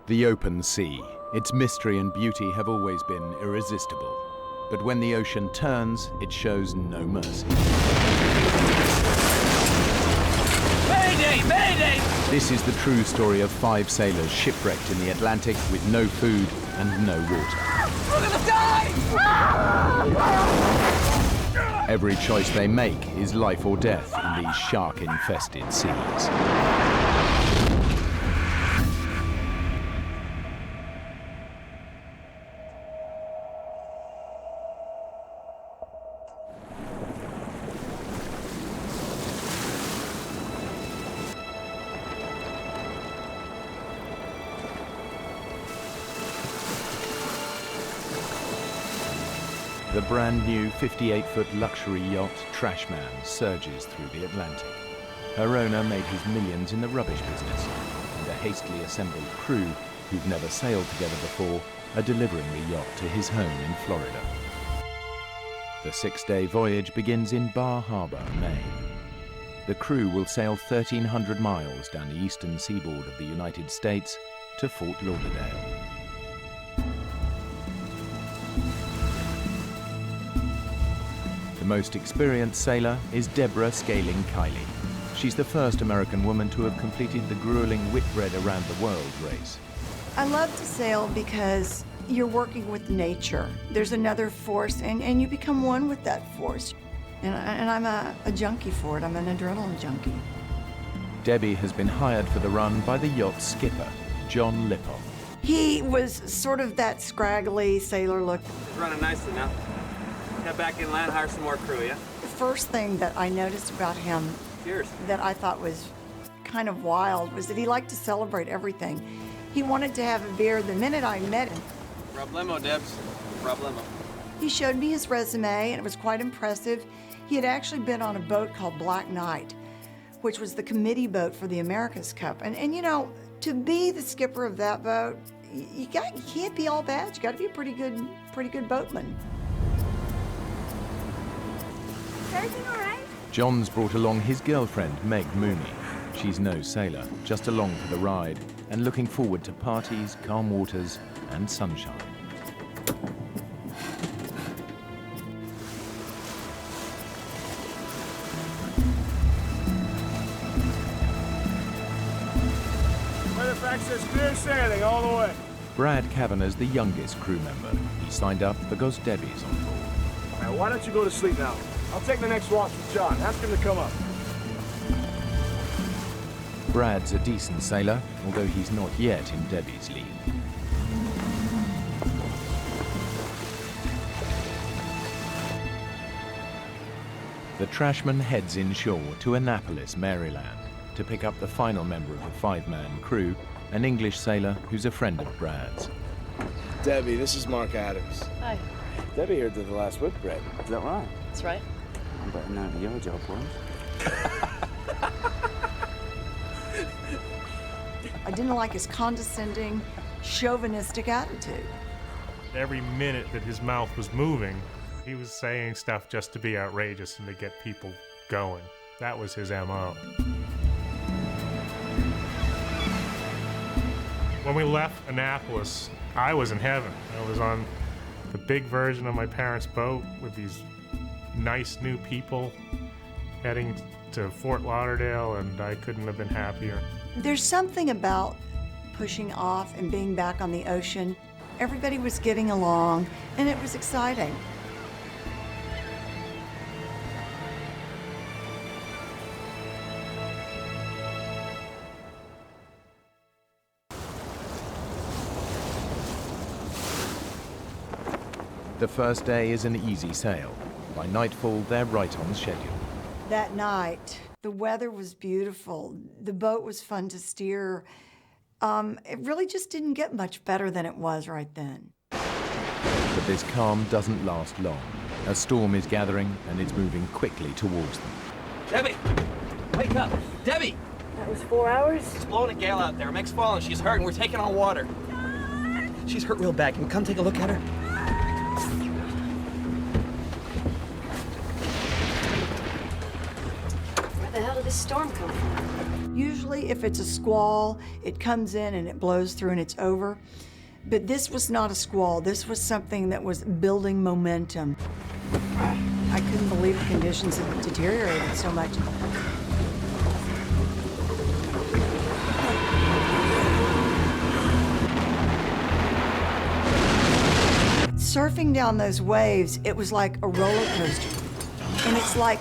The open sea, its mystery and beauty have always been irresistible. But when the ocean turns, it shows no mercy. Mayday! Mayday! This is the true story of 5 sailors shipwrecked in the Atlantic with no food and no water. We're gonna die! Every choice they make is life or death in these shark-infested seas. The brand new 58-foot luxury yacht Trashman surges through the Atlantic. Her owner made his millions in the rubbish business, and a hastily assembled crew who've never sailed together before are delivering the yacht to his home in Florida. The 6-day voyage begins in Bar Harbor, Maine. The crew will sail 1,300 miles down the eastern seaboard of the United States to Fort Lauderdale. The most experienced sailor is Deborah Scaling Kiley. She's the first American woman to have completed the grueling Whitbread around the world race. I love to sail because you're working with nature. There's another force, and you become one with that force. And I'm a junkie for it. I'm an adrenaline junkie. Debbie has been hired for the run by the yacht's skipper, John Lippoff. He was sort of that scraggly sailor look. It's running nicely now. Head back inland, hire some more crew, yeah? The first thing that I noticed about him Cheers. that I thought was kind of wild was that he liked to celebrate everything. He wanted to have a beer the minute I met him. Problemo, Debs. Problemo. He showed me his resume, and it was quite impressive. He had actually been on a boat called Black Knight, which was the committee boat for the America's Cup. And you know, to be the skipper of that boat, you can't be all bad. You got to be a pretty good boatman. Is everything all right? John's brought along his girlfriend, Meg Mooney. She's no sailor, just along for the ride and looking forward to parties, calm waters, and sunshine. Weatherfax says clear sailing all the way. Brad Kavanagh's the youngest crew member. He signed up because Debbie's on board. Now, why don't you go to sleep now? I'll take the next watch with John. Ask him to come up. Brad's a decent sailor, although he's not yet in Debbie's league. The Trashman heads inshore to Annapolis, Maryland, to pick up the final member of the 5-man crew, an English sailor who's a friend of Brad's. Debbie, this is Mark Adams. Hi. Debbie here did the last Whitbread. Is that right? That's right. I'm better know what your job was. I didn't like his condescending, chauvinistic attitude. Every minute that his mouth was moving, he was saying stuff just to be outrageous and to get people going. That was his MO. When we left Annapolis, I was in heaven. I was on the big version of my parents' boat with these nice new people heading to Fort Lauderdale, and I couldn't have been happier. There's something about pushing off and being back on the ocean. Everybody was getting along, and it was exciting. The first day is an easy sail. By nightfall, they're right on schedule. That night, the weather was beautiful. The boat was fun to steer. It really just didn't get much better than it was right then. But this calm doesn't last long. A storm is gathering, and it's moving quickly towards them. Debbie! Wake up! Debbie! That was 4 hours? It's blowing a gale out there. Meg's fallen. She's hurt, and we're taking on water. She's hurt real bad. Can you come take a look at her? Where the hell did this storm come from? Usually if it's a squall, it comes in and it blows through and it's over. But this was not a squall. This was something that was building momentum. I couldn't believe the conditions had deteriorated so much. Surfing down those waves, it was like a roller coaster. And it's like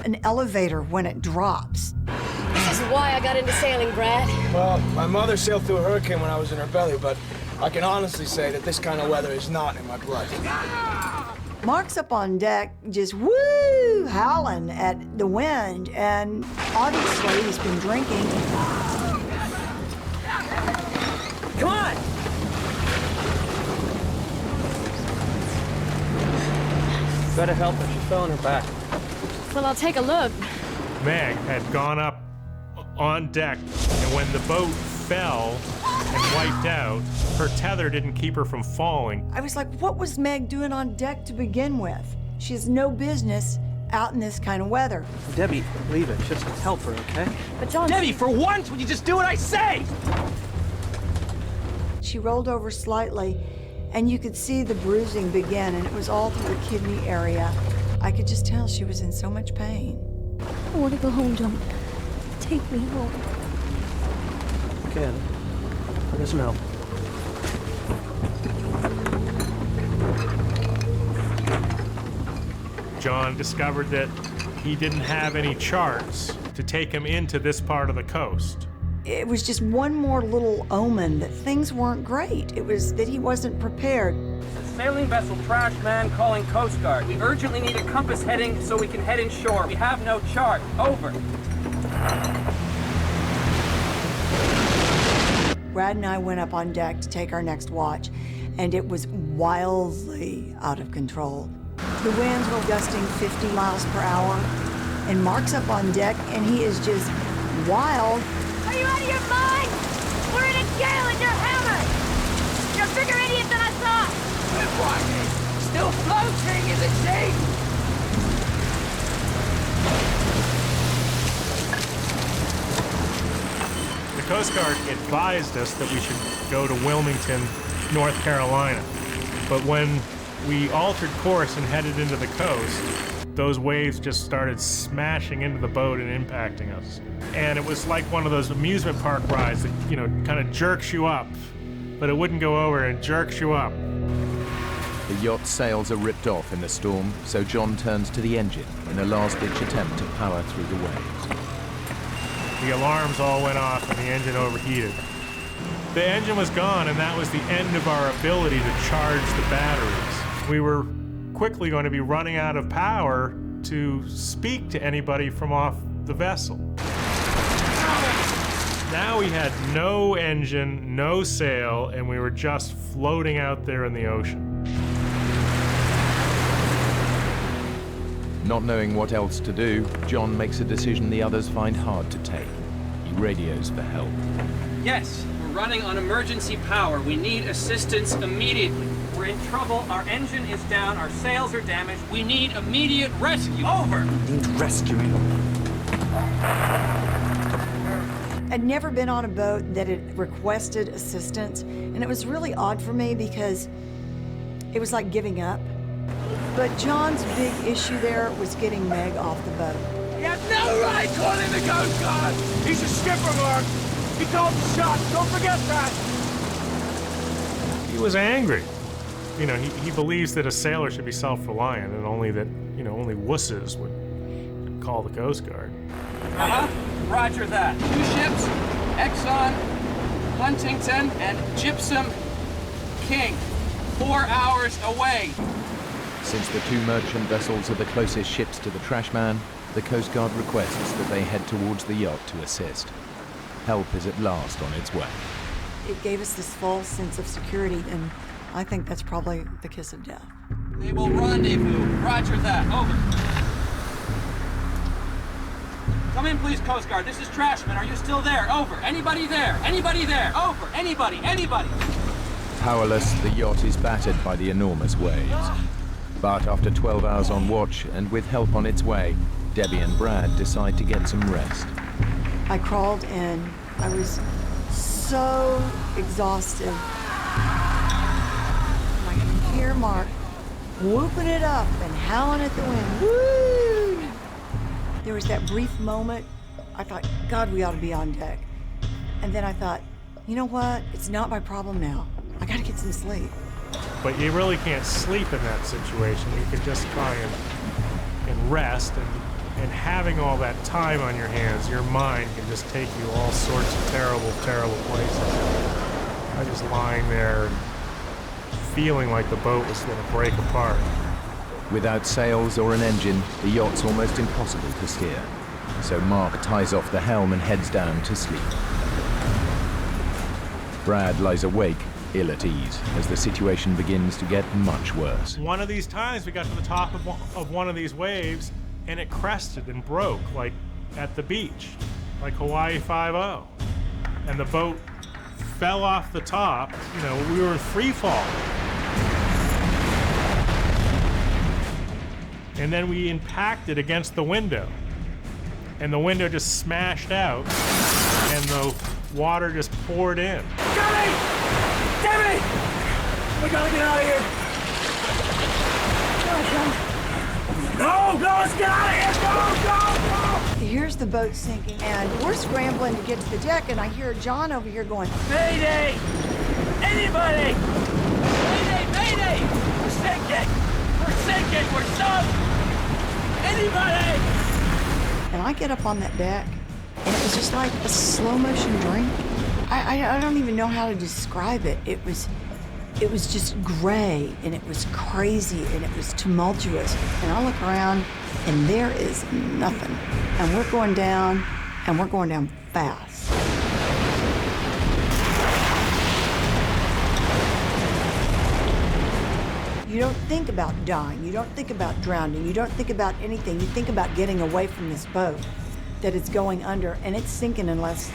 an elevator when it drops. This is why I got into sailing, Brad. Well, my mother sailed through a hurricane when I was in her belly, but I can honestly say that this kind of weather is not in my blood. Mark's up on deck, just woo, howling at the wind, and obviously he's been drinking. Come on! Better help her. She fell on her back. Well, I'll take a look. Meg had gone up on deck, and when the boat fell and wiped out, her tether didn't keep her from falling. I was like, what was Meg doing on deck to begin with? She has no business out in this kind of weather. Debbie, leave it. Just help her, okay? But John... Debbie, for once, would you just do what I say? She rolled over slightly, and you could see the bruising begin, and it was all through the kidney area. I could just tell she was in so much pain. I want to go home, John. Take me home. Okay, I'll get some help. John discovered that he didn't have any charts to take him into this part of the coast. It was just one more little omen that things weren't great. It was that he wasn't prepared. Sailing vessel trash man calling Coast Guard. We urgently need a compass heading so we can head inshore. We have no chart. Over. Brad and I went up on deck to take our next watch, and it was wildly out of control. The winds were gusting 50 miles per hour, and Mark's up on deck, and he is just wild. Are you out of your mind? We're in a gale and you're hammered! You're a bigger idiot than I thought! We're walking. Still floating, isn't she? The Coast Guard advised us that we should go to Wilmington, North Carolina. But when we altered course and headed into the coast, those waves just started smashing into the boat and impacting us. And it was like one of those amusement park rides that, you know, kind of jerks you up, but it wouldn't go over and jerks you up. The yacht's sails are ripped off in the storm, so John turns to the engine in a last-ditch attempt to power through the waves. The alarms all went off and the engine overheated. The engine was gone, and that was the end of our ability to charge the batteries. We were quickly going to be running out of power to speak to anybody from off the vessel. Now we had no engine, no sail, and we were just floating out there in the ocean. Not knowing what else to do, John makes a decision the others find hard to take. He radios for help. Yes, we're running on emergency power. We need assistance immediately. We're in trouble. Our engine is down. Our sails are damaged. We need immediate rescue. Over. Need rescuing. I'd never been on a boat that had requested assistance, and it was really odd for me because it was like giving up. But John's big issue there was getting Meg off the boat. You have no right calling the Coast Guard. He's a skipper, Mark. He called the shots. Don't forget that. He was angry. You know, he believes that a sailor should be self-reliant and only that, you know, only wusses would call the Coast Guard. Uh-huh. Roger that. 2 ships, Exxon, Huntington, and Gypsum King. 4 hours away. Since the 2 merchant vessels are the closest ships to the trash man, the Coast Guard requests that they head towards the yacht to assist. Help is at last on its way. It gave us this false sense of security, and I think that's probably the kiss of death. They will rendezvous. Roger that. Over. Come in, please, Coast Guard. This is Trashman. Are you still there? Over. Anybody there? Anybody there? Over. Anybody? Anybody? Powerless, the yacht is battered by the enormous waves. But after 12 hours on watch and with help on its way, Debbie and Brad decide to get some rest. I crawled in. I was so exhausted. And I can hear Mark whooping it up and howling at the wind. Woo! There was that brief moment. I thought, God, we ought to be on deck. And then I thought, you know what? It's not my problem now. I gotta get some sleep. But you really can't sleep in that situation. You can just try and rest, and having all that time on your hands, your mind can just take you all sorts of terrible, terrible places. I was just lying there and feeling like the boat was going to break apart. Without sails or an engine, the yacht's almost impossible to steer. So Mark ties off the helm and heads down to sleep. Brad lies awake, ill at ease, as the situation begins to get much worse. One of these times we got to the top of one of these waves, and it crested and broke, like at the beach, like Hawaii 5-0. And the boat fell off the top. You know, we were in free fall. And then we impacted against the window. And the window just smashed out, and the water just poured in. Debbie! Debbie! We gotta get out of here! Go, let's get out of here! Go! Here's the boat sinking, and we're scrambling to get to the deck, and I hear John over here going, Mayday! Anybody! Mayday! Mayday! We're sinking! We're sinking! We're sunk! Anybody! and I get up on that deck, and it was just like a slow motion drink. I don't even know how to describe it. It was just gray, and it was crazy, and it was tumultuous. And I look around, and there is nothing. And we're going down, and we're going down fast. You don't think about dying. You don't think about drowning. You don't think about anything. You think about getting away from this boat that it's going under, and it's sinking in less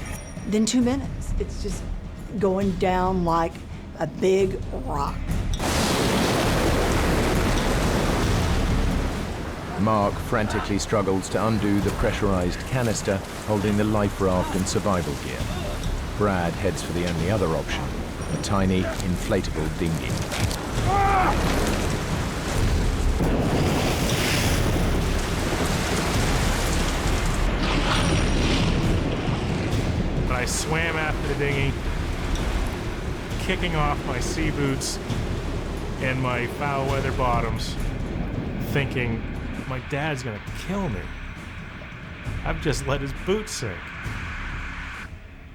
than 2 minutes. It's just going down like a big rock. Mark frantically struggles to undo the pressurized canister holding the life raft and survival gear. Brad heads for the only other option, a tiny, inflatable dinghy. I swam after the dinghy, kicking off my sea boots and my foul weather bottoms, thinking, my dad's gonna kill me. I've just let his boots sink.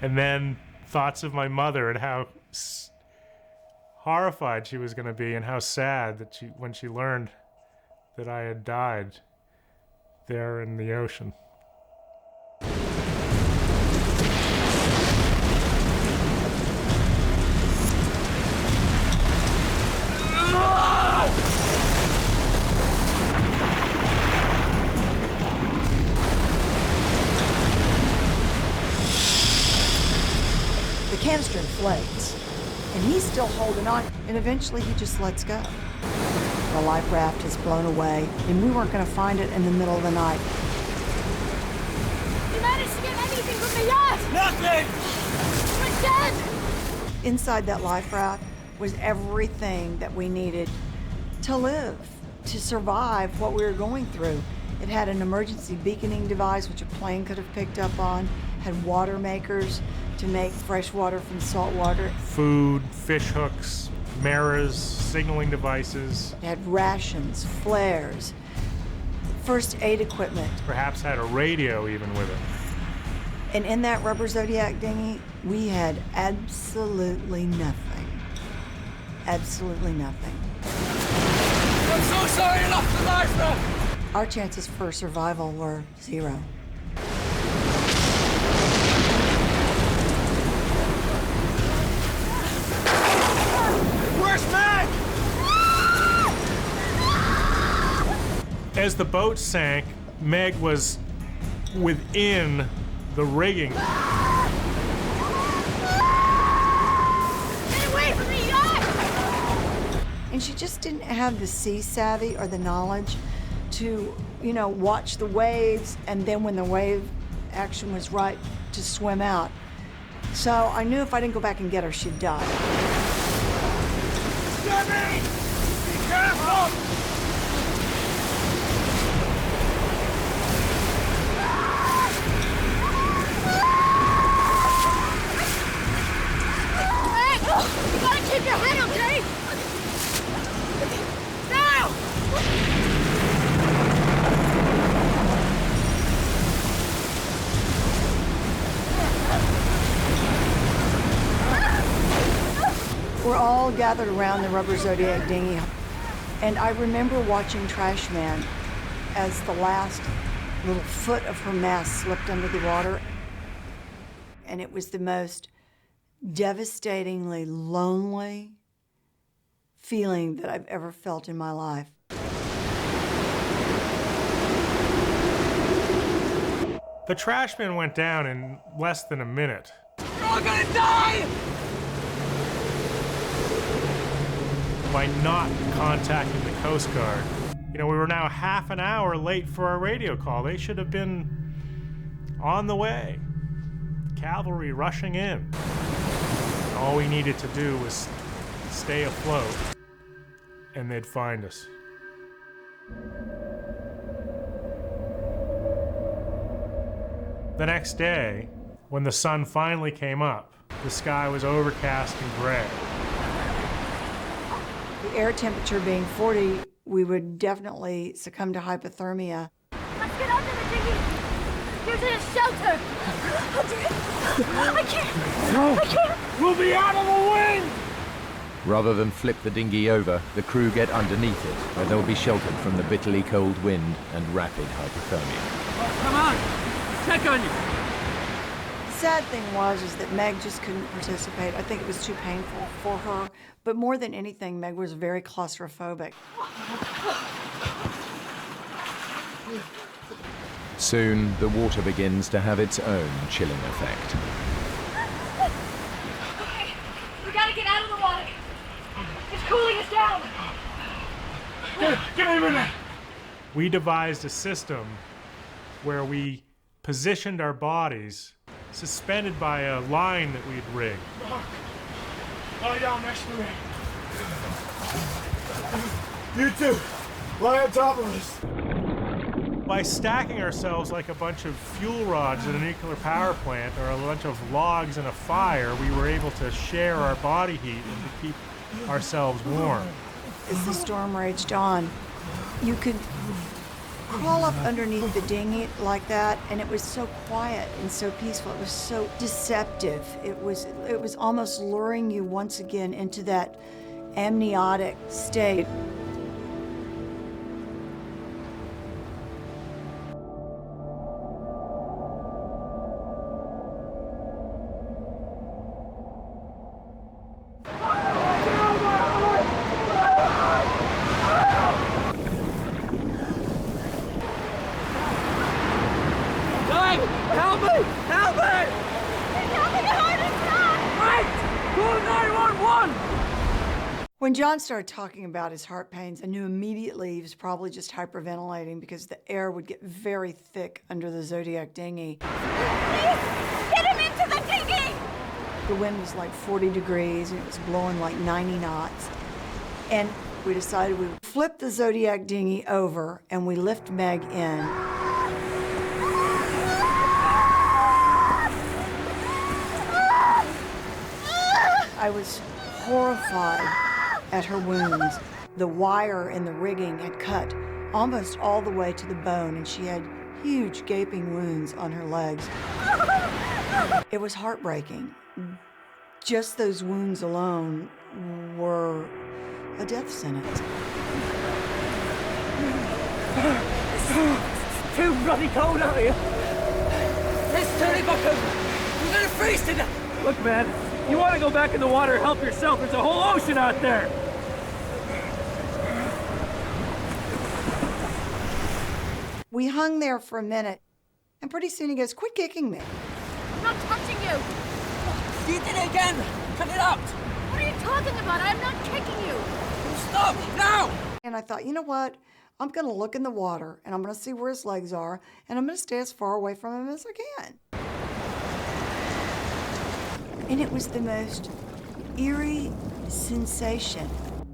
And then thoughts of my mother and how horrified she was gonna be, and how sad that when she learned that I had died there in the ocean. The canister inflates, and he's still holding on, and eventually he just lets go. The life raft is blown away, and we weren't going to find it in the middle of the night. You managed to get anything from the yacht! Nothing! We're dead! Inside that life raft was everything that we needed to live, to survive what we were going through. It had an emergency beaconing device, which a plane could have picked up on, had water makers to make fresh water from salt water. Food, fish hooks, mirrors, signaling devices. It had rations, flares, first aid equipment. Perhaps had a radio even with it. And in that rubber Zodiac dinghy, we had absolutely nothing. Absolutely nothing. I'm so sorry I lost the life raft! Our chances for survival were 0. Where's Meg? As the boat sank, Meg was within the rigging. Get away from me, yacht! And she just didn't have the sea savvy or the knowledge to, watch the waves, and then when the wave action was right, to swim out. So I knew if I didn't go back and get her, she'd die. Debbie! Be careful! You gotta keep your head, okay? Now! We're all gathered around the rubber Zodiac dinghy, and I remember watching Trash Man as the last little foot of her mast slipped under the water, and it was the most devastatingly lonely feeling that I've ever felt in my life. The Trashman went down in less than a minute. You're all gonna die! By not contacting the Coast Guard. You know, we were now half an hour late for our radio call. They should have been on the way. Cavalry rushing in. All we needed to do was stay afloat, and they'd find us. The next day, when the sun finally came up, the sky was overcast and gray. The air temperature being 40, we would definitely succumb to hypothermia. Let's get under the dinghy! There's a shelter! I can't! We'll be out of the wind! Rather than flip the dinghy over, the crew get underneath it, where they'll be sheltered from the bitterly cold wind and rapid hypothermia. Come on! Check on you! The sad thing is that Meg just couldn't participate. I think it was too painful for her. But more than anything, Meg was very claustrophobic. Soon, the water begins to have its own chilling effect. Okay, we gotta get out of the water. It's cooling us down. Give me a minute! We devised a system where we positioned our bodies suspended by a line that we'd rigged. Lie down next to me. You two, lie on top of us. By stacking ourselves like a bunch of fuel rods at a nuclear power plant or a bunch of logs in a fire, we were able to share our body heat and to keep ourselves warm. As the storm raged on, you could crawl up underneath the dinghy like that, and it was so quiet and so peaceful. It was so deceptive. It was almost luring you once again into that amniotic state. Help me! Help me! It's happening hard as Right! Call 911! When John started talking about his heart pains, I knew immediately he was probably just hyperventilating because the air would get very thick under the Zodiac dinghy. Please, get him into the dinghy! The wind was like 40 degrees and it was blowing like 90 knots. And we decided we would flip the Zodiac dinghy over and we lift Meg in. I was horrified at her wounds. The wire in the rigging had cut almost all the way to the bone, and she had huge gaping wounds on her legs. It was heartbreaking. Just those wounds alone were a death sentence. It's too bloody cold out here. Let's turn it back over. We're gonna freeze to death. Look, man, you want to go back in the water, help yourself. There's a whole ocean out there. We hung there for a minute, and pretty soon he goes, "Quit kicking me." I'm not touching you! You did it again! Cut it out! What are you talking about? I'm not kicking you! Stop! Now! And I thought, you know what? I'm going to look in the water, and I'm going to see where his legs are, and I'm going to stay as far away from him as I can. And it was the most eerie sensation.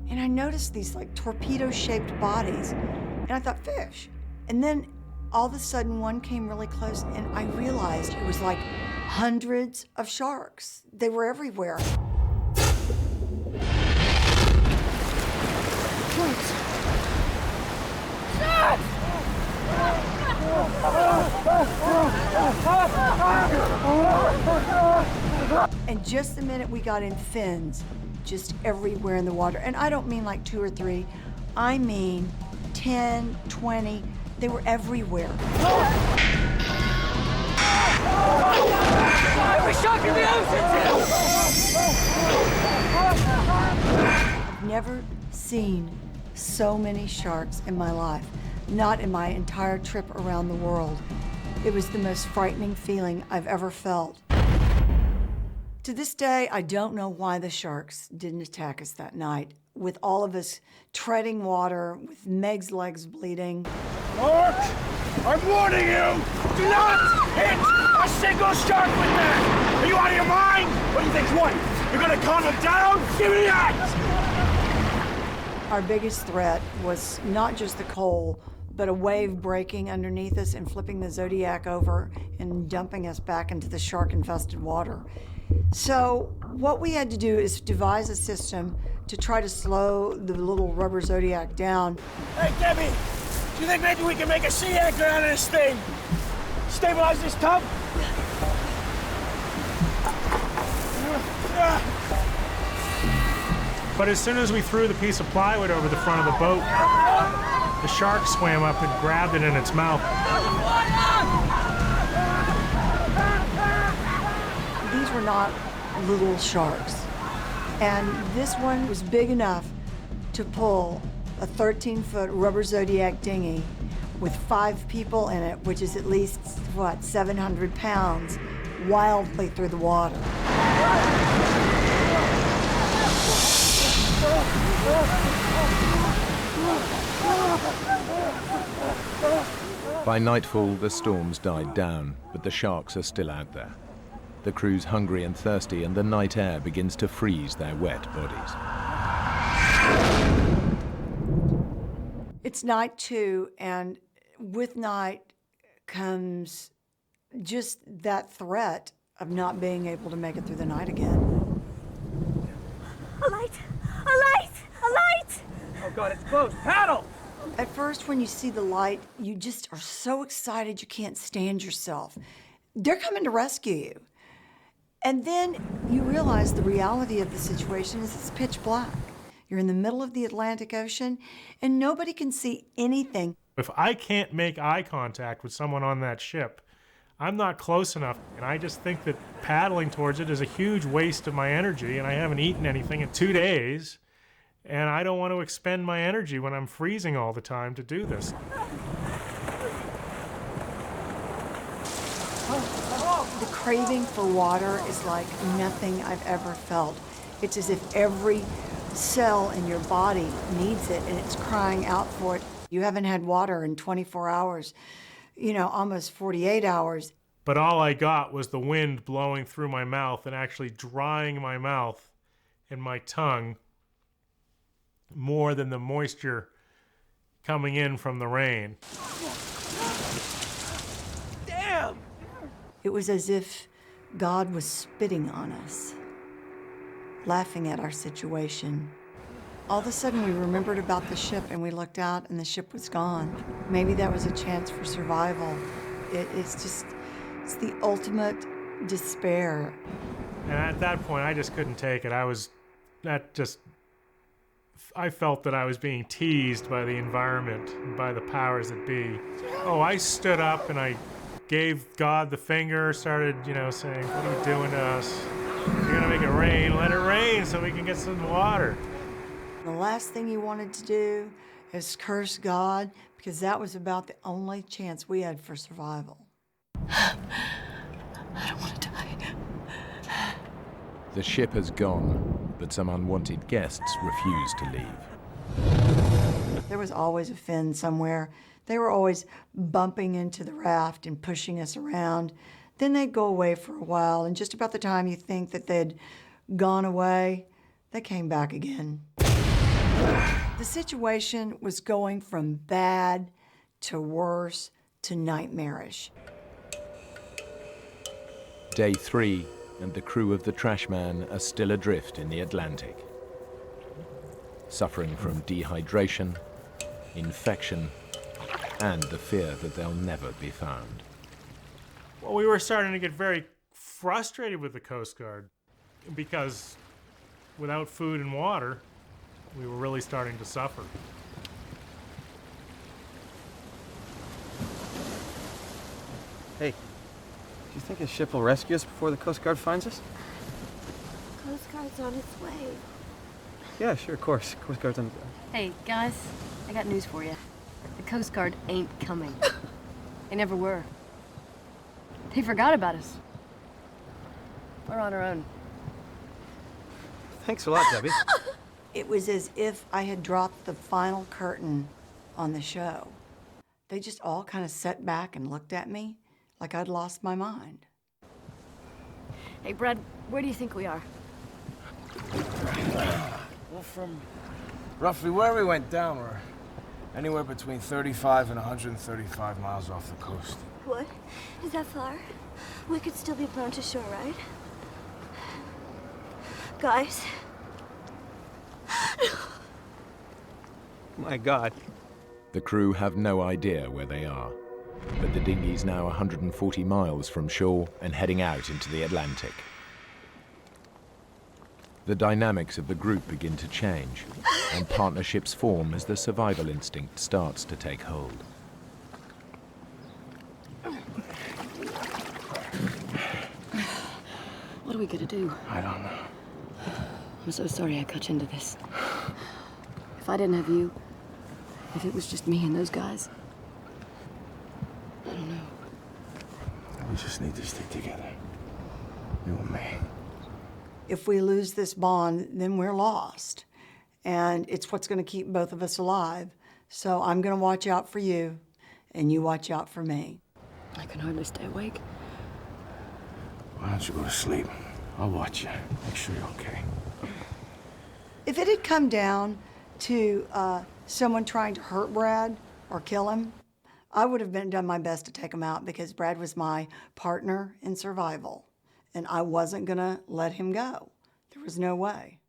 And I noticed these like torpedo-shaped bodies, and I thought, fish. And then all of a sudden one came really close, and I realized it was like hundreds of sharks. They were everywhere. And just the minute we got in, fins just everywhere in the water. And I don't mean like 2 or 3, I mean 10, 20, they were everywhere. Every shark in the ocean! I've never seen so many sharks in my life, not in my entire trip around the world. It was the most frightening feeling I've ever felt. To this day, I don't know why the sharks didn't attack us that night, with all of us treading water, with Meg's legs bleeding. Mark, I'm warning you! Do not hit a single shark with that! Are you out of your mind? What do you think's what? You're gonna calm them down? Give me that! Our biggest threat was not just the coal, but a wave breaking underneath us and flipping the Zodiac over and dumping us back into the shark-infested water. So what we had to do is devise a system to try to slow the little rubber Zodiac down. Hey, Debbie, do you think maybe we can make a sea anchor out of this thing? Stabilize this tub? But as soon as we threw the piece of plywood over the front of the boat, the shark swam up and grabbed it in its mouth. These were not little sharks. And this one was big enough to pull a 13-foot rubber Zodiac dinghy with 5 people in it, which is at least, what, 700 pounds, wildly through the water. By nightfall, the storms died down, but the sharks are still out there. The crew's hungry and thirsty, and the night air begins to freeze their wet bodies. It's night 2, and with night comes just that threat of not being able to make it through the night again. A light! A light! A light! Oh God, it's close. Paddle! At first, when you see the light, you just are so excited you can't stand yourself. They're coming to rescue you. And then you realize the reality of the situation is it's pitch black. You're in the middle of the Atlantic Ocean, and nobody can see anything. If I can't make eye contact with someone on that ship, I'm not close enough. And I just think that paddling towards it is a huge waste of my energy, and I haven't eaten anything in 2 days. And I don't want to expend my energy when I'm freezing all the time to do this. The craving for water is like nothing I've ever felt. It's as if every cell in your body needs it and it's crying out for it. You haven't had water in 24 hours, almost 48 hours. But all I got was the wind blowing through my mouth and actually drying my mouth and my tongue more than the moisture coming in from the rain. Damn! It was as if God was spitting on us, laughing at our situation. All of a sudden, we remembered about the ship, and we looked out, and the ship was gone. Maybe that was a chance for survival. It's the ultimate despair. And at that point, I just couldn't take it. I felt that I was being teased by the environment and by the powers that be. Oh, I stood up and I gave God the finger, started, saying, what are you doing to us? You're gonna make it rain, let it rain so we can get some water. The last thing you wanted to do is curse God, because that was about the only chance we had for survival. I don't want to die. The ship has gone, but some unwanted guests refuse to leave. There was always a fin somewhere. They were always bumping into the raft and pushing us around. Then they'd go away for a while, and just about the time you think that they'd gone away, they came back again. The situation was going from bad to worse to nightmarish. Day 3, and the crew of the Trashman are still adrift in the Atlantic, suffering from dehydration, infection, and the fear that they'll never be found. Well, we were starting to get very frustrated with the Coast Guard because without food and water, we were really starting to suffer. Hey, do you think a ship will rescue us before the Coast Guard finds us? Coast Guard's on its way. Yeah, sure, of course. Coast Guard's on. Hey, guys, I got news for you. The Coast Guard ain't coming. They never were. They forgot about us. We're on our own. Thanks a lot, Debbie. It was as if I had dropped the final curtain on the show. They just all kind of sat back and looked at me like I'd lost my mind. Hey, Brad, where do you think we are? Well, from roughly where we went down, we're anywhere between 35 and 135 miles off the coast. What? Is that far? We could still be blown to shore, right? Guys? My God. The crew have no idea where they are, but the dinghy's now 140 miles from shore and heading out into the Atlantic. The dynamics of the group begin to change, and partnerships form as the survival instinct starts to take hold. What are we gonna do? I don't know. I'm so sorry I got you into this. If I didn't have you, if it was just me and those guys, I don't know. We just need to stick together. You and me. If we lose this bond, then we're lost. And it's what's going to keep both of us alive. So I'm going to watch out for you, and you watch out for me. I can hardly stay awake. Why don't you go to sleep? I'll watch you. Make sure you're okay. If it had come down to someone trying to hurt Brad or kill him, I would have done my best to take him out because Brad was my partner in survival. And I wasn't going to let him go. There was no way.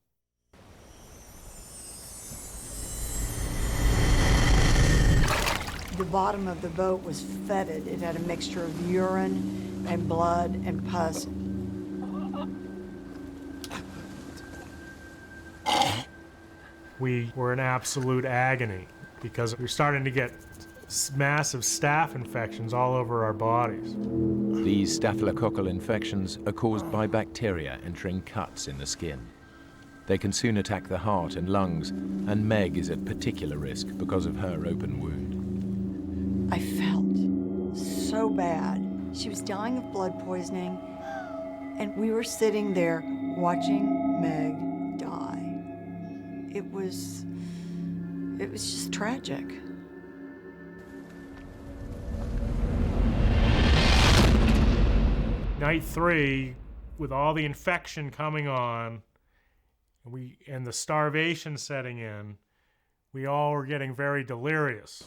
The bottom of the boat was fetid. It had a mixture of urine and blood and pus. We were in absolute agony because we were starting to get massive staph infections all over our bodies. These staphylococcal infections are caused by bacteria entering cuts in the skin. They can soon attack the heart and lungs, and Meg is at particular risk because of her open wound. I felt so bad. She was dying of blood poisoning, and we were sitting there watching Meg die. It was just tragic. Night 3, with all the infection coming on, and the starvation setting in, we all were getting very delirious.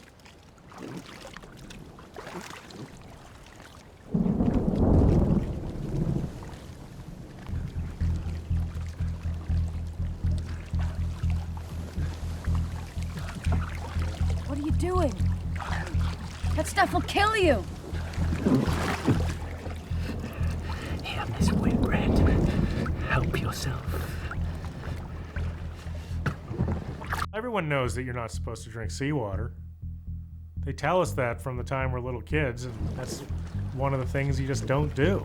What are you doing? That stuff will kill you. Here, Miss Whitbread. Help yourself. Everyone knows that you're not supposed to drink seawater. They tell us that from the time we're little kids, and that's one of the things you just don't do.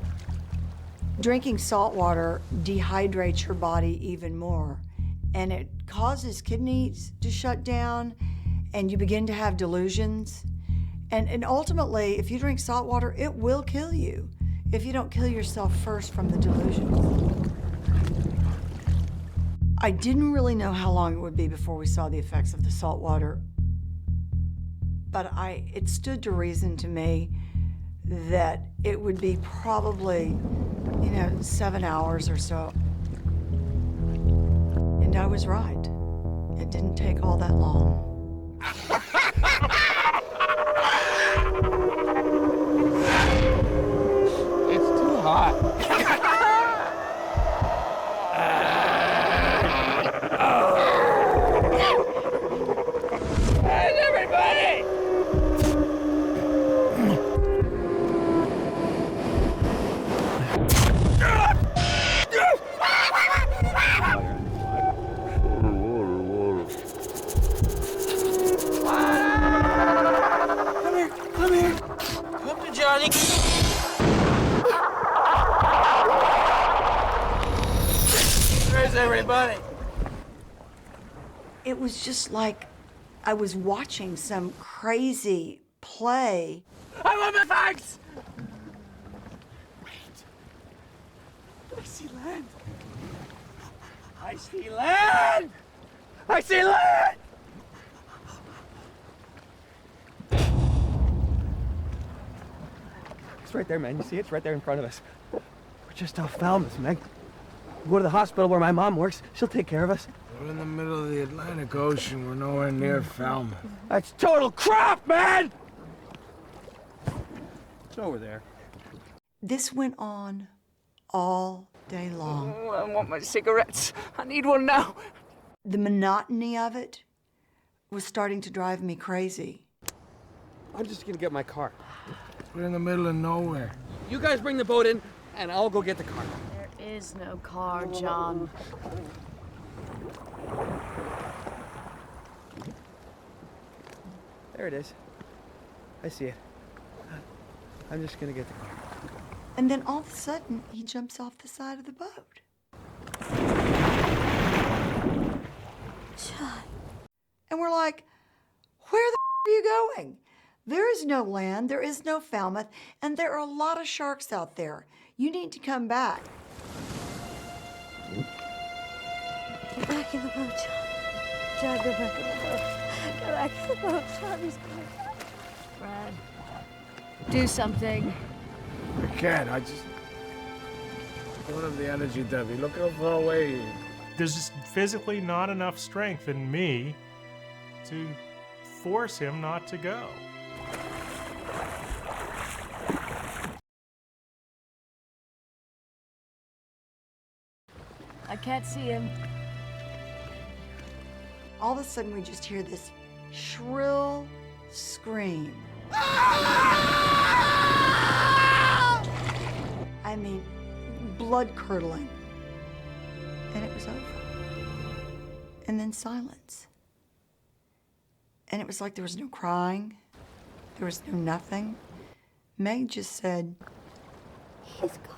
Drinking salt water dehydrates your body even more, and it causes kidneys to shut down, and you begin to have delusions. And ultimately, if you drink salt water, it will kill you if you don't kill yourself first from the delusions. I didn't really know how long it would be before we saw the effects of the salt water, but it stood to reason to me that it would be probably, 7 hours or so. And I was right. It didn't take all that long. It's too hot. Hey, everybody! Come here. Come to Johnny. Where's everybody? It was just like I was watching some crazy play. I want my bags! Wait. I see land. I see land! I see land! It's right there, man. You see it? It's right there in front of us. We're just off Falmouth, Meg. We'll go to the hospital where my mom works. She'll take care of us. We're in the middle of the Atlantic Ocean. We're nowhere near Falmouth. That's total crap, man! It's over there. This went on all day long. Oh, I want my cigarettes. I need one now. The monotony of it was starting to drive me crazy. I'm just gonna get my car. We're in the middle of nowhere. You guys bring the boat in, and I'll go get the car. There is no car, John. There it is. I see it. I'm just gonna get the car. And then all of a sudden, he jumps off the side of the boat. John. And we're like, where the are you going? There is no land, there is no Falmouth, and there are a lot of sharks out there. You need to come back. Get back in the boat, John. John, go back in the boat. Go back in the boat, John. He's coming back. Brad, do something. I can't. I just don't have the energy, Debbie. Look how far away he is. There's just physically not enough strength in me to force him not to go. I can't see him. All of a sudden, we just hear this shrill scream. I mean, blood-curdling. And it was over. And then silence. And it was like there was no crying. There was no nothing. Meg just said, He's gone.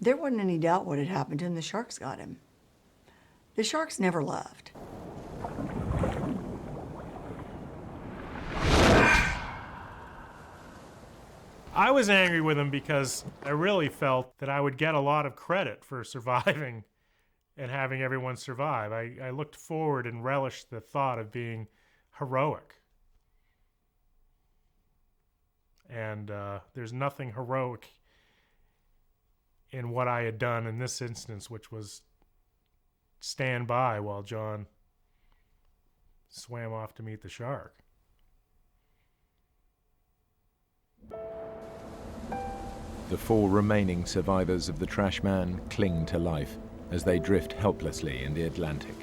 there wasn't any doubt what had happened to him. The sharks got him. The sharks never left. I was angry with him because I really felt that I would get a lot of credit for surviving and having everyone survive. I looked forward and relished the thought of being heroic. And there's nothing heroic in what I had done in this instance, which was stand by while John swam off to meet the shark. The 4 remaining survivors of the trash man cling to life as they drift helplessly in the Atlantic.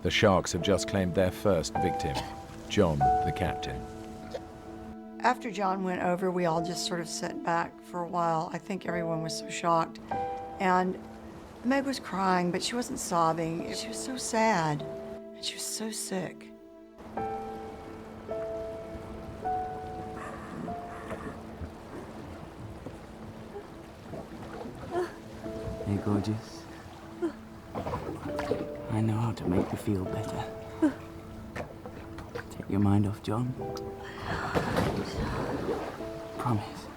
The sharks have just claimed their first victim, John, the captain. After John went over, we all just sort of sat back for a while. I think everyone was so shocked. And Meg was crying, but she wasn't sobbing. She was so sad. And she was so sick. Hey, gorgeous. I know how to make you feel better. Take your mind off John. Promise.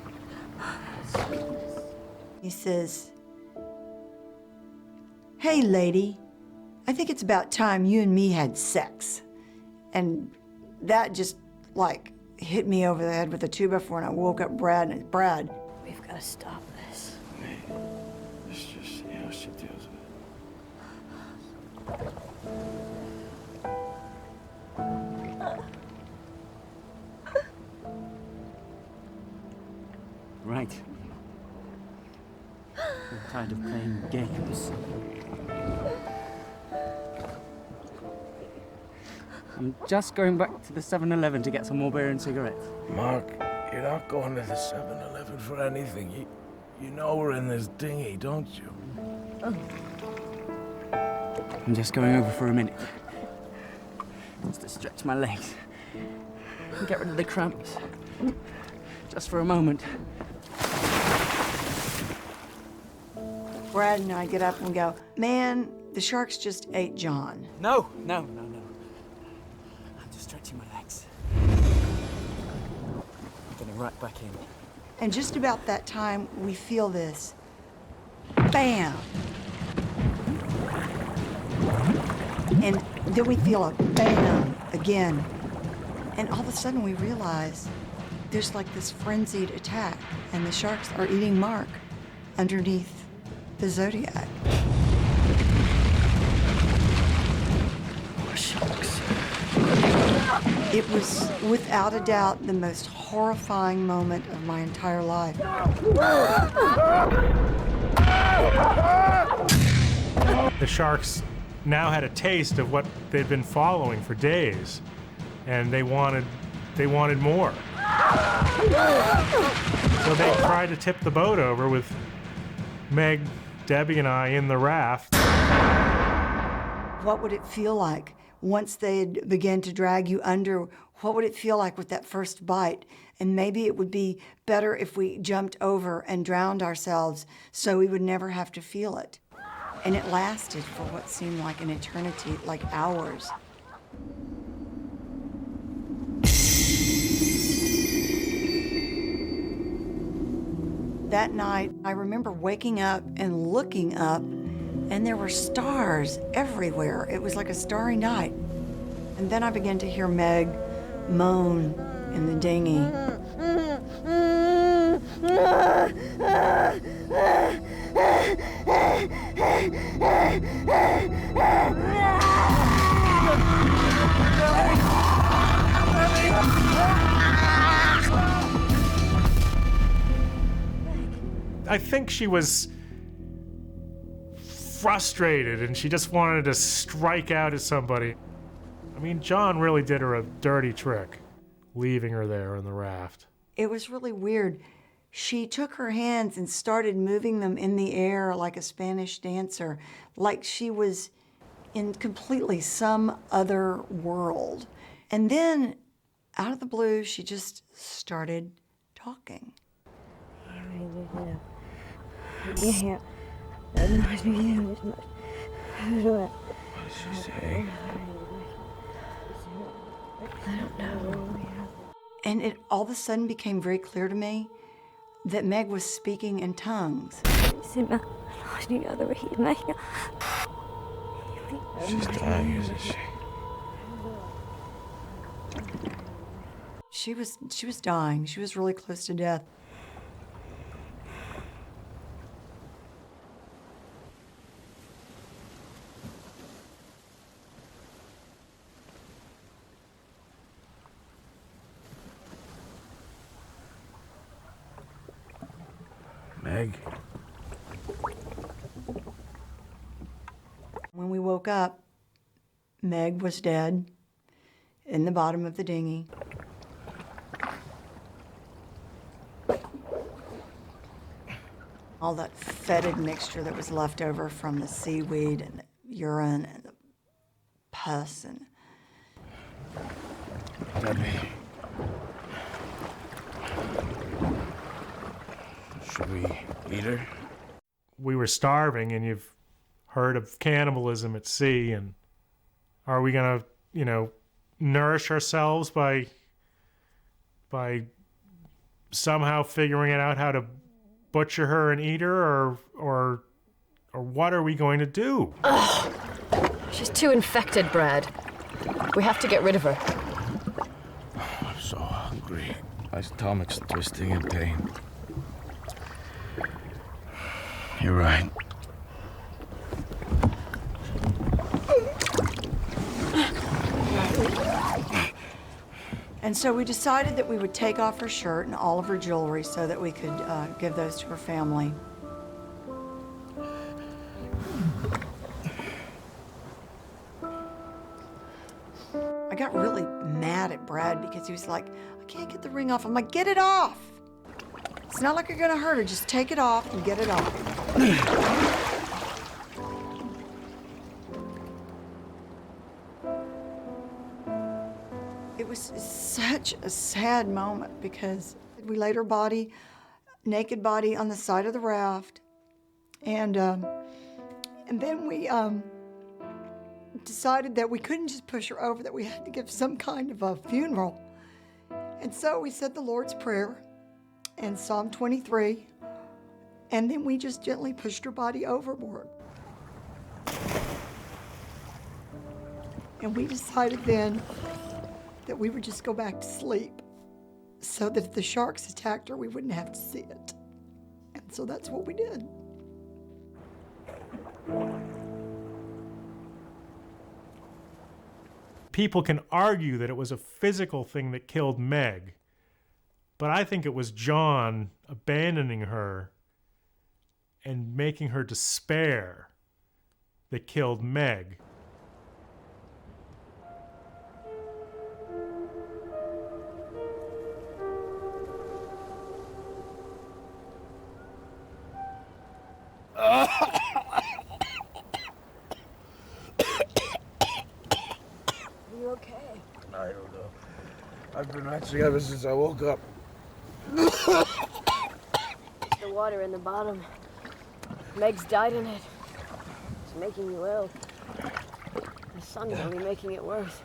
He says, "Hey, lady, I think it's about time you and me had sex." And that just like hit me over the head with a 2x4, and I woke up Brad, and Brad, We've got to stop this. Let's just see how she deals with it. Right. I'm tired of playing games. I'm just going back to the 7-Eleven to get some more beer and cigarettes. Mark, you're not going to the 7-Eleven for anything. You know we're in this dinghy, don't you? I'm just going over for a minute. Just to stretch my legs. And get rid of the cramps. Just for a moment. Brad and I get up and go, man, the sharks just ate John. No. I'm just stretching my legs. Getting right back in. And just about that time, we feel this. Bam! And then we feel a bam again. And all of a sudden we realize there's like this frenzied attack, and the sharks are eating Mark underneath the Zodiac. Poor sharks. It was, without a doubt, the most horrifying moment of my entire life. The sharks now had a taste of what they'd been following for days, and they wanted more. So they tried to tip the boat over with Meg, Debbie, and I in the raft. What would it feel like once they began to drag you under? What would it feel like with that first bite? And maybe it would be better if we jumped over and drowned ourselves so we would never have to feel it. And it lasted for what seemed like an eternity, like hours. That night, I remember waking up and looking up, and there were stars everywhere. It was like a starry night. And then I began to hear Meg moan in the dinghy. I think she was frustrated and she just wanted to strike out at somebody. I mean, John really did her a dirty trick, leaving her there on the raft. It was really weird. She took her hands and started moving them in the air like a Spanish dancer, like she was in completely some other world. And then, out of the blue, she just started talking. What did she say? I don't know. And it all of a sudden became very clear to me that Meg was speaking in tongues. She's dying, isn't she? She was dying. She was really close to death. Meg? When we woke up, Meg was dead in the bottom of the dinghy. All that fetid mixture that was left over from the seaweed and the urine and the pus and... Debbie. Should we eat her? We were starving, and you've heard of cannibalism at sea, and are we gonna, nourish ourselves by somehow figuring it out how to butcher her and eat her, or what are we going to do? Ugh. She's too infected, Brad. We have to get rid of her. hungry. My stomach's twisting in pain. You're right. And so we decided that we would take off her shirt and all of her jewelry so that we could give those to her family. I got really mad at Brad because he was like, I can't get the ring off. I'm like, get it off. It's not like you're gonna hurt her. Just take it off and get it off. It was such a sad moment because we laid her body, naked body, on the side of the raft, and then we decided that we couldn't just push her over, that we had to give some kind of a funeral. And so we said the Lord's Prayer and Psalm 23, and then we just gently pushed her body overboard. And we decided then that we would just go back to sleep so that if the sharks attacked her, we wouldn't have to see it. And so that's what we did. People can argue that it was a physical thing that killed Meg, but I think it was John abandoning her and making her despair that killed Meg. I don't know. I've been retching ever since I woke up. The water in the bottom. Meg's died in it. It's making you ill. The sun's only making it worse.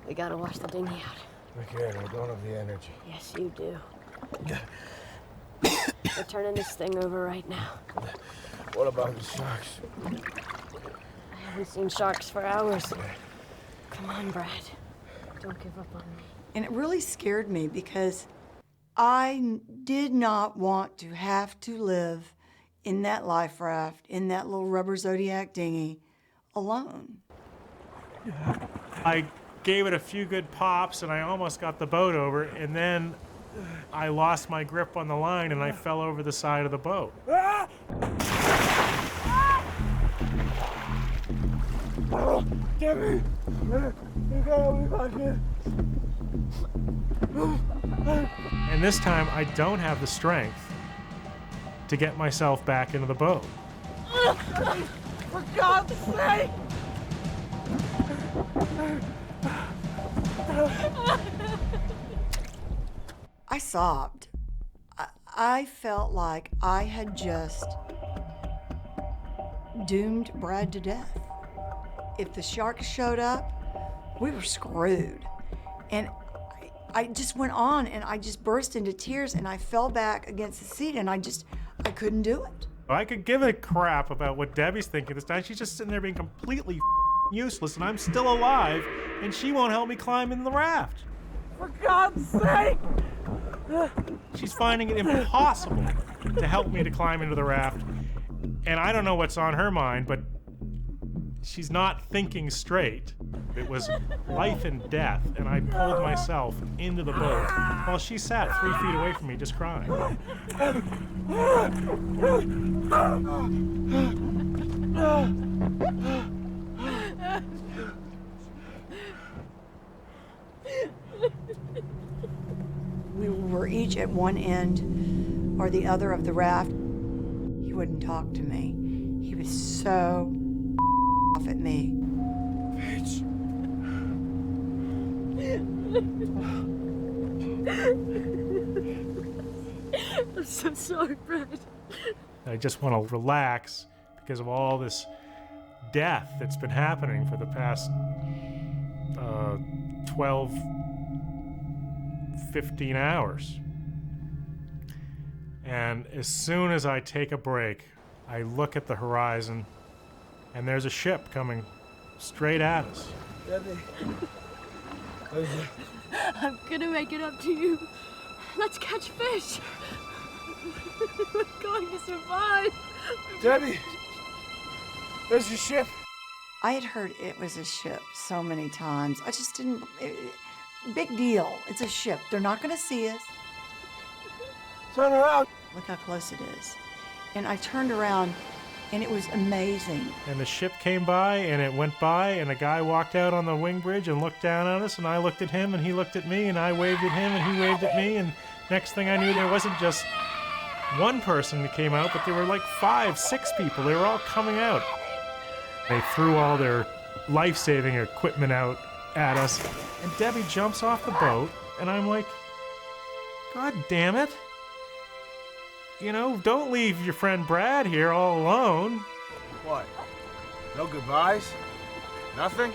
We gotta wash the dinghy out. I can't. I don't have the energy. Yes, you do. We're turning this thing over right now. What about the sharks? I haven't seen sharks for hours. Come on, Brad. Don't give up on me. And it really scared me because I did not want to have to live in that life raft, in that little rubber Zodiac dinghy, alone. I gave it a few good pops and I almost got the boat over, and then I lost my grip on the line and I fell over the side of the boat. Jimmy! You gotta be back here. And this time I don't have the strength to get myself back into the boat. For God's sake! I sobbed. I felt like I had just doomed Brad to death. If the sharks showed up, we were screwed. And I just went on and I just burst into tears and I fell back against the seat and I couldn't do it. I could give a crap about what Debbie's thinking this time. She's just sitting there being completely useless, and I'm still alive, and she won't help me climb in the raft. For God's sake! She's finding it impossible to help me to climb into the raft, and I don't know what's on her mind, but she's not thinking straight. It was life and death, and I pulled myself into the boat while she sat 3 feet away from me just crying. We were each at one end or the other of the raft. He wouldn't talk to me. He was so off at me. Bitch. I'm so sorry, Brad. I just want to relax because of all this death that's been happening for the past 12, 15 hours. And as soon as I take a break, I look at the horizon, and there's a ship coming straight at us. Debbie. I'm gonna make it up to you. Let's catch fish. We're going to survive. Debbie, there's your ship. I had heard it was a ship so many times. I just didn't. Big deal. It's a ship. They're not going to see us. Turn around. Look how close it is. And I turned around, and it was amazing. And the ship came by, and it went by, and a guy walked out on the wing bridge and looked down at us, and I looked at him, and he looked at me, and I waved at him, and he waved at me, and next thing I knew, there wasn't just one person that came out, but there were like 5, 6 people. They were all coming out. They threw all their life-saving equipment out at us, and Debbie jumps off the boat, and I'm like, God damn it. You know, don't leave your friend Brad here all alone. What? No goodbyes? Nothing?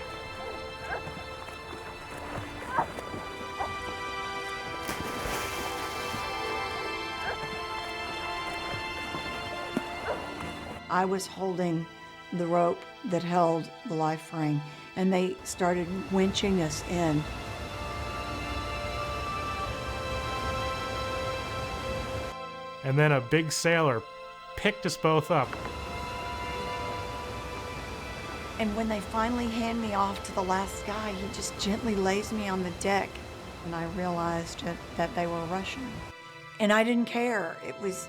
I was holding the rope that held the life ring, and they started winching us in. And then a big sailor picked us both up. And when they finally hand me off to the last guy, he just gently lays me on the deck, and I realized that they were Russian. And I didn't care. It was,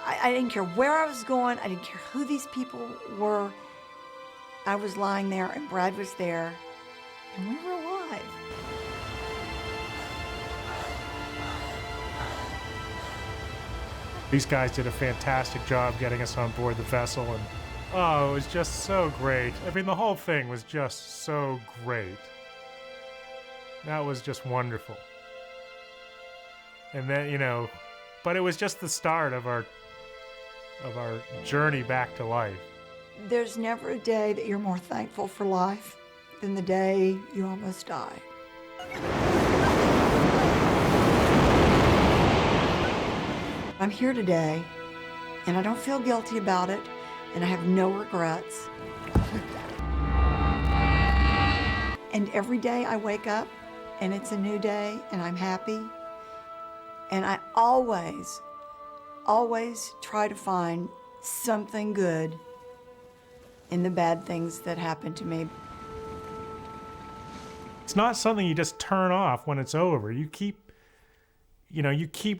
I didn't care where I was going. I didn't care who these people were. I was lying there, and Brad was there, and we were alive. These guys did a fantastic job getting us on board the vessel, and oh, it was just so great. I mean, the whole thing was just so great. That was just wonderful. And then, you know, but it was just the start of our journey back to life. There's never a day that you're more thankful for life than the day you almost die. I'm here today, and I don't feel guilty about it, and I have no regrets. And every day I wake up, and it's a new day, and I'm happy. And I always try to find something good in the bad things that happen to me. It's not something you just turn off when it's over. You keep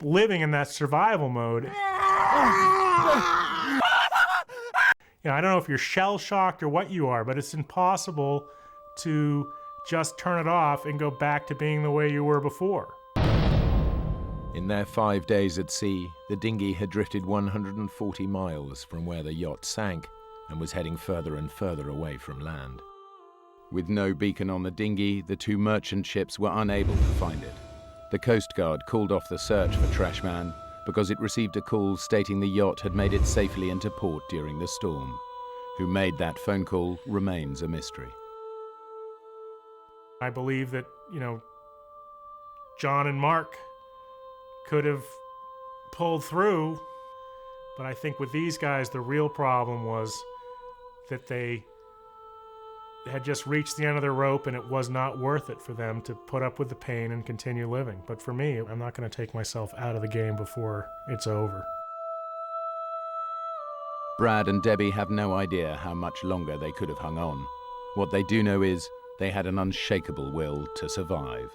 living in that survival mode. You know, I don't know if you're shell-shocked or what you are, but it's impossible to just turn it off and go back to being the way you were before. In their 5 days at sea, the dinghy had drifted 140 miles from where the yacht sank and was heading further and further away from land. With no beacon on the dinghy, the 2 merchant ships were unable to find it. The Coast Guard called off the search for Trashman because it received a call stating the yacht had made it safely into port during the storm. Who made that phone call remains a mystery. I believe that, you know, John and Mark could have pulled through, but I think with these guys, the real problem was that they had just reached the end of their rope and it was not worth it for them to put up with the pain and continue living. But for me, I'm not going to take myself out of the game before it's over. Brad and Debbie have no idea how much longer they could have hung on. What they do know is they had an unshakable will to survive.